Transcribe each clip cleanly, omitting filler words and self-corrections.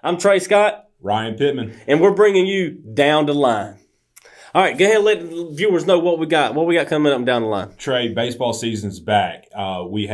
I'm Trey Scott. Ryan Pittman. And we're bringing you Down the Line. All right, go ahead and let the viewers know what we got. What we got coming up down the line. Trey, baseball season's back. We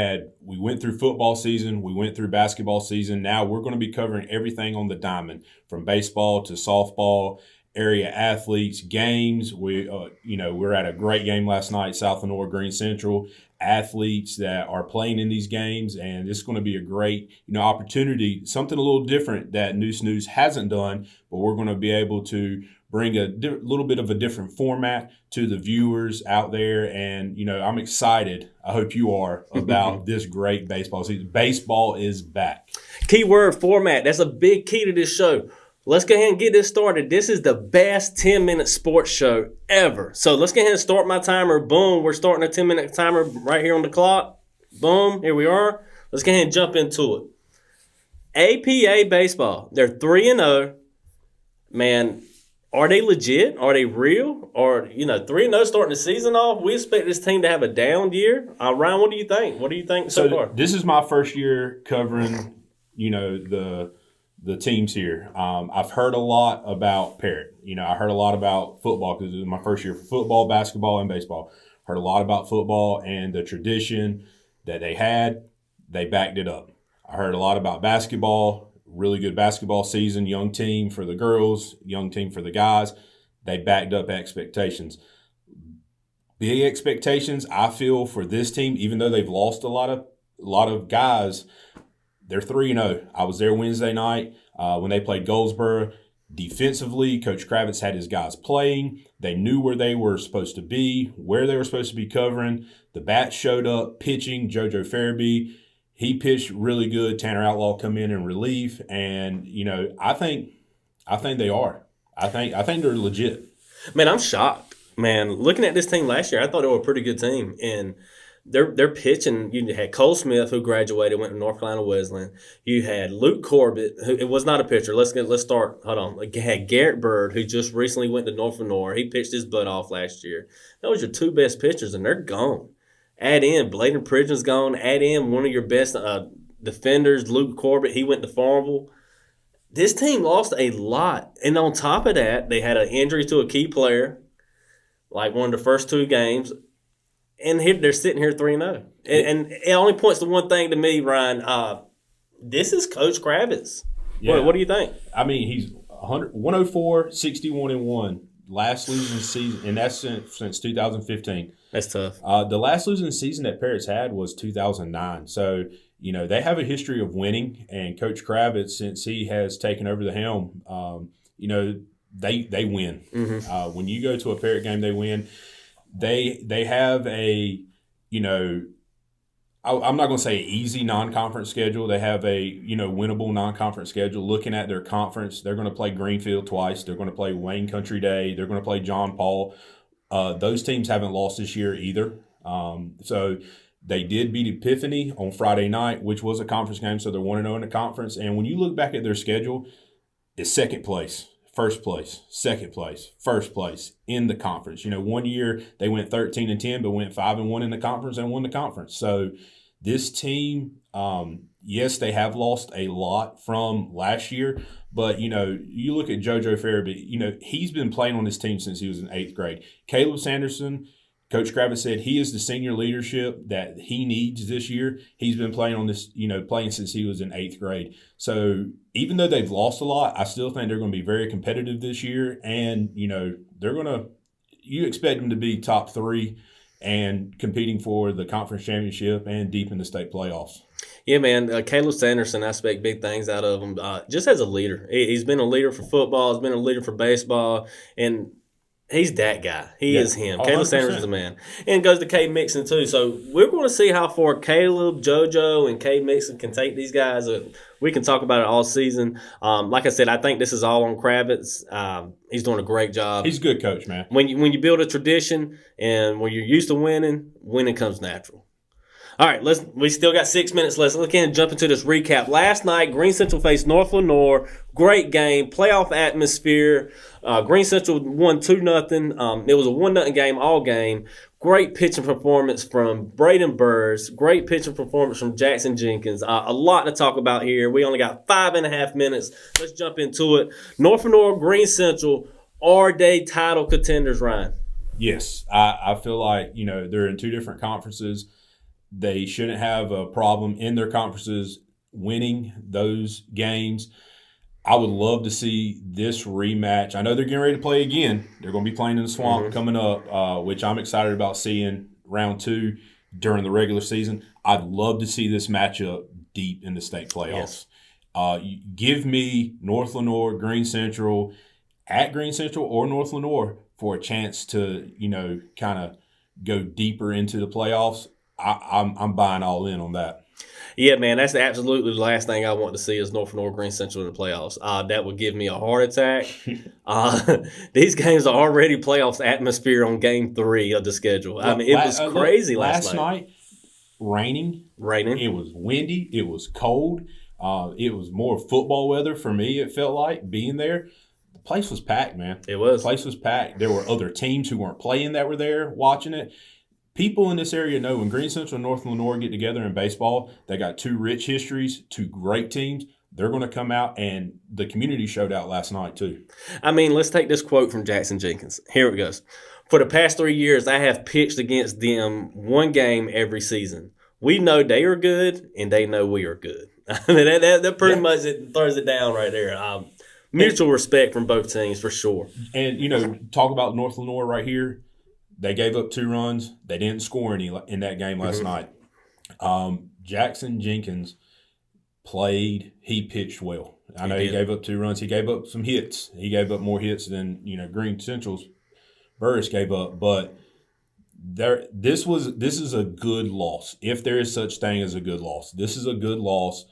went through football season. We went through basketball season. Now we're going to be covering everything on the diamond, from baseball to softball, area athletes, games. We're at a great game last night, South Lenore Green Central. Athletes that are playing in these games, and it's going to be a great opportunity, something a little different that Noose News hasn't done, but we're going to be able to bring a little bit of a different format to the viewers out there. And I'm excited, I hope you are, about this great baseball season. Baseball is back. Keyword format, that's a big key to this show. Let's go ahead and get this started. This is the best 10-minute sports show ever. So let's go ahead and start my timer. Boom, we're starting a 10-minute timer right here on the clock. Boom, here we are. Let's go ahead and jump into it. APA baseball, they're 3-0. Man, are they legit? Are they real? Or, 3-0 starting the season off? We expect this team to have a down year. Ryan, what do you think? What do you think so far? This is my first year covering, the teams here. I've heard a lot about Parrott. I heard a lot about football because it was my first year for football, basketball, and baseball. Heard a lot about football and the tradition that they had. They backed it up. I heard a lot about basketball, really good basketball season, young team for the girls, young team for the guys. They backed up expectations. Big expectations, I feel, for this team, even though they've lost a lot of guys. They're 3-0. I was there Wednesday night when they played Goldsboro. Defensively, Coach Kravitz had his guys playing. They knew where they were supposed to be, where they were supposed to be covering. The bats showed up, pitching. JoJo Farabee, he pitched really good. Tanner Outlaw come in relief, and I think they are. I think they're legit. Man, I'm shocked. Man, looking at this team last year, I thought they were a pretty good team, and They're pitching. You had Cole Smith, who graduated, went to North Carolina Wesleyan. You had Luke Corbett, who it was not a pitcher. Let's start. Hold on. You had Garrett Bird, who just recently went to North Lenore. He pitched his butt off last year. Those are your two best pitchers, and they're gone. Add in Bladen Pridgeon's gone. Add in one of your best defenders, Luke Corbett. He went to Farmville. This team lost a lot, and on top of that, they had an injury to a key player, like one of the first two games. And here they're sitting here 3-0. And it only points to one thing to me, Ryan. This is Coach Kravitz. Yeah. What do you think? I mean, he's 104, 61-1. Last losing season, and that's since 2015. That's tough. The last losing season that Parrott's had was 2009. So, they have a history of winning. And Coach Kravitz, since he has taken over the helm, they win. Mm-hmm. When you go to a Parrott game, they win. They have a, I'm not going to say easy non-conference schedule. They have a, winnable non-conference schedule. Looking at their conference, they're going to play Greenfield twice. They're going to play Wayne Country Day. They're going to play John Paul. Those teams haven't lost this year either. So they did beat Epiphany on Friday night, which was a conference game. So they're 1-0 in the conference. And when you look back at their schedule, it's second place. First place, second place, first place in the conference. One year they went 13-10, but went 5-1 in the conference and won the conference. So this team, yes, they have lost a lot from last year, but you look at JoJo Farabee. He's been playing on this team since he was in 8th grade. Caleb Sanderson, Coach Kravitz said he is the senior leadership that he needs this year. He's been playing on this, playing since he was in 8th grade. So even though they've lost a lot, I still think they're going to be very competitive this year. And, you expect them to be top 3 and competing for the conference championship and deep in the state playoffs. Yeah, man. Caleb Sanderson, I expect big things out of him just as a leader. He's been a leader for football. He's been a leader for baseball. And he's that guy. He is him. 100%. Caleb Sanders is a man. And it goes to Cade Mixon, too. So we're going to see how far Caleb, JoJo, and Cade Mixon can take these guys. We can talk about it all season. Like I said, I think this is all on Kravitz. He's doing a great job. He's a good coach, man. When you build a tradition and when you're used to winning comes natural. All right, we still got 6 minutes left. Let's again jump into this recap. Last night, Green Central faced North Lenoir. Great game, playoff atmosphere. Green Central won 2-0. It was a 1-0 game all game. Great pitching performance from Braden Burrs. Great pitching performance from Jackson Jenkins. A lot to talk about here. We only got 5.5 minutes. Let's jump into it. North Lenoir, Green Central, are they title contenders, Ryan? Yes, I feel like, they're in two different conferences. They shouldn't have a problem in their conferences winning those games. I would love to see this rematch. I know they're getting ready to play again. They're going to be playing in the Swamp coming up, which I'm excited about seeing round 2 during the regular season. I'd love to see this matchup deep in the state playoffs. Yes. Give me North Lenoir, Green Central, at Green Central or North Lenoir for a chance to, kind of go deeper into the playoffs. I'm buying all in on that. Yeah, man, that's absolutely the last thing I want to see is North Lenoir, Green Central in the playoffs. That would give me a heart attack. These games are already playoffs atmosphere on Game 3 of the schedule. I mean, it was crazy last night. Raining. It was windy. It was cold. It was more football weather for me, it felt like, being there. The place was packed, man. It was. The place was packed. There were other teams who weren't playing that were there watching it. People in this area know when Green Central and North Lenoir get together in baseball, they got two rich histories, two great teams. They're going to come out, and the community showed out last night too. I mean, let's take this quote from Jackson Jenkins. Here it goes. For the past 3 years, I have pitched against them one game every season. We know they are good, and they know we are good. I mean, that pretty much throws it down right there. Mutual respect from both teams for sure. And, talk about North Lenoir right here. They gave up 2 runs. They didn't score any in that game last night. Jackson Jenkins played. He pitched well. I know he gave up 2 runs. He gave up some hits. He gave up more hits than Green Central's Burris gave up. But this is a good loss. If there is such thing as a good loss, this is a good loss.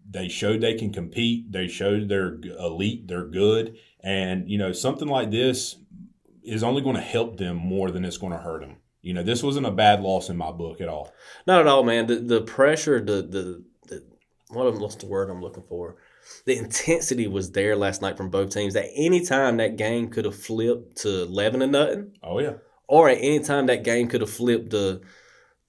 They showed they can compete. They showed they're elite. They're good. And something like this is only going to help them more than it's going to hurt them. This wasn't a bad loss in my book at all. Not at all, man. The pressure, what's the word I'm looking for? The intensity was there last night from both teams. At any time, that game could have flipped to 11-0. Oh yeah. Or at any time, that game could have flipped to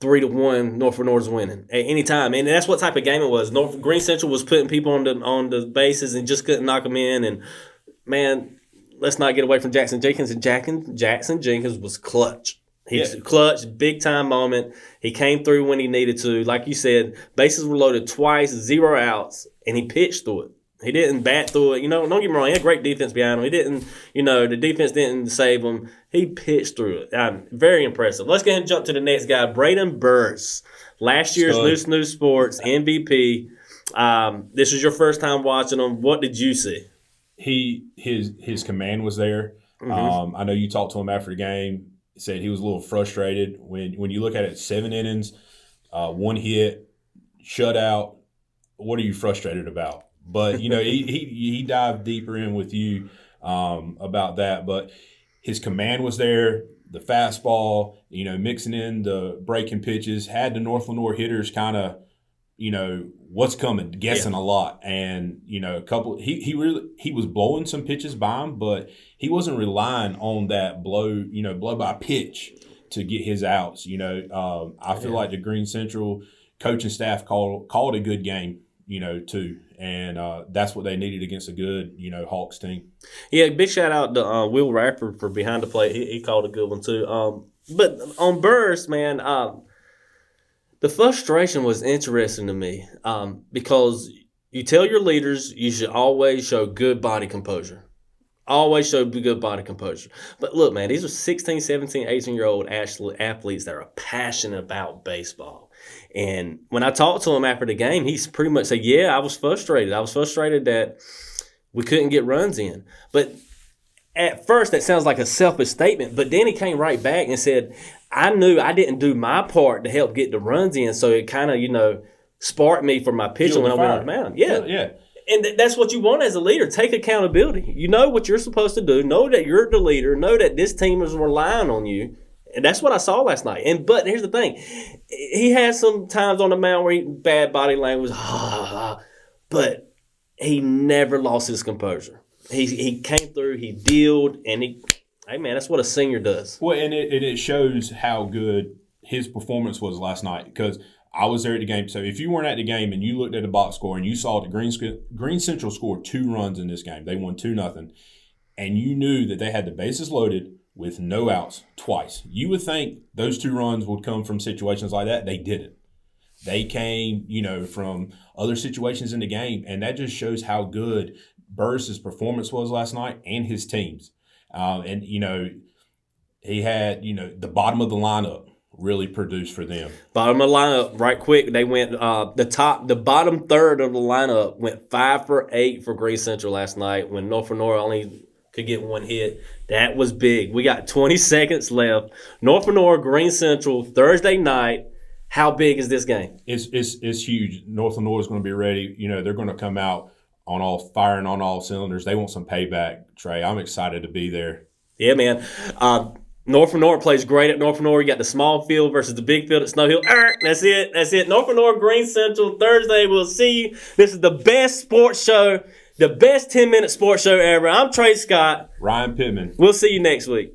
3-1. North Lenoir's winning at any time, and that's what type of game it was. Green Central was putting people on the bases and just couldn't knock them in. And man, let's not get away from Jackson Jenkins. And Jackson Jenkins was clutch. He was clutch, big time moment. He came through when he needed to. Like you said, bases were loaded twice, 0 outs, and he pitched through it. He didn't bat through it. Don't get me wrong. He had great defense behind him. He didn't, the defense didn't save him. He pitched through it. Very impressive. Let's go ahead and jump to the next guy, Braden Burrs. Last year's Loose News Sports MVP. This was your first time watching him. What did you see? His command was there. Mm-hmm. I know you talked to him after the game. He said he was a little frustrated. When you look at it, 7 innings, 1 hit, shutout. What are you frustrated about? But he dived deeper in with you about that. But his command was there. The fastball, mixing in the breaking pitches, had the North Lenoir hitters kind of, what's coming, guessing a lot. And, a couple, he was blowing some pitches by him, but he wasn't relying on that blow by pitch to get his outs. I feel like the Green Central coaching staff called a good game, too. And that's what they needed against a good, Hawks team. Yeah, big shout out to Will Radford for behind the plate. He called a good one, too. But on Burrs, man, the frustration was interesting to me because you tell your leaders you should always show good body composure. Always show good body composure. But look, man, these are 16, 17, 18-year-old athletes that are passionate about baseball. And when I talked to him after the game, he's pretty much said, I was frustrated. I was frustrated that we couldn't get runs in. But at first, that sounds like a selfish statement. But then he came right back and said, I knew I didn't do my part to help get the runs in. So it kind of, sparked me for my pitching when I went on the mound. Yeah. And that's what you want as a leader. Take accountability. You know what you're supposed to do. Know that you're the leader. Know that this team is relying on you. And that's what I saw last night. But here's the thing. He had some times on the mound where he bad body language, but he never lost his composure. He came through, he dealed, and hey man, that's what a senior does. Well, and it shows how good his performance was last night, because I was there at the game. So if you weren't at the game and you looked at the box score and you saw the Green Central scored 2 runs in this game, they won 2-0, and you knew that they had the bases loaded with no outs twice. You would think those 2 runs would come from situations like that. They didn't. They came, from other situations in the game, and that just shows how good Burris's performance was last night and his team's. He had, the bottom of the lineup really produced for them. Bottom of the lineup, right quick, they went the bottom third of the lineup went 5 for 8 for Green Central last night when Norfolk North only could get 1 hit. That was big. We got 20 seconds left. Norfolk North, Green Central, Thursday night. How big is this game? It's huge. Norfolk North is going to be ready. They're going to come out firing on all cylinders. They want some payback, Trey. I'm excited to be there. Yeah, man. Norfolk North plays great at Norfolk North. You got the small field versus the big field at Snow Hill. That's it. Norfolk North, Green Central, Thursday. We'll see you. This is the best sports show, the best 10-minute sports show ever. I'm Trey Scott. Ryan Pittman. We'll see you next week.